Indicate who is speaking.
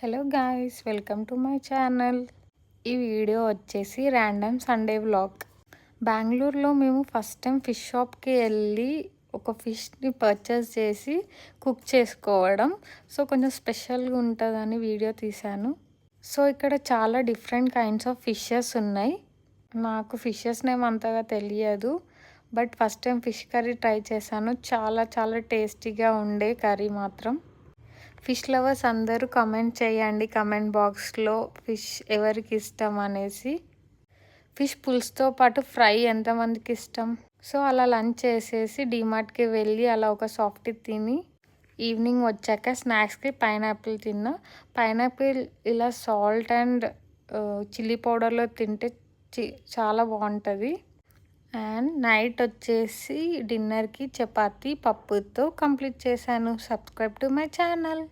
Speaker 1: Hello guys, welcome to my channel. ఈ video వచ్చేసి random Sunday vlog. బెంగళూరులో మేము ఫస్ట్ టైం ఫిష్ షాప్కి వెళ్ళి ఒక ఫిష్ని పర్చేస్ చేసి కుక్ చేసుకోవడం. సో కొంచెం స్పెషల్గా ఉంటుందని వీడియో తీశాను. సో ఇక్కడ చాలా డిఫరెంట్ కైండ్స్ ఆఫ్ ఫిషెస్ ఉన్నాయి. నాకు ఫిషెస్ నేమ్ అంతగా తెలియదు, but first time fish curry try చేశాను. చాలా చాలా టేస్టీగా ఉండే కర్రీ మాత్రం. ఫిష్ లవర్స్ అందరూ కమెంట్ చేయండి కమెంట్ బాక్స్లో ఫిష్ ఎవరికి ఇష్టం అనేసి. ఫిష్ పులుసుతో పాటు ఫ్రై ఎంతమందికి ఇష్టం? సో అలా లంచ్ చేసేసి డీమార్ట్కి వెళ్ళి అలా ఒక సాఫ్టీ తిని ఈవినింగ్ వచ్చాక స్నాక్స్కి పైనాపిల్ తిన్నా. పైనాపిల్ ఇలా సాల్ట్ అండ్ చిల్లీ పౌడర్లో తింటే చాలా బాగుంటుంది. అండ్ నైట్ వచ్చేసి డిన్నర్కి చపాతీ పప్పుతో కంప్లీట్ చేశాను. Subscribe to my channel.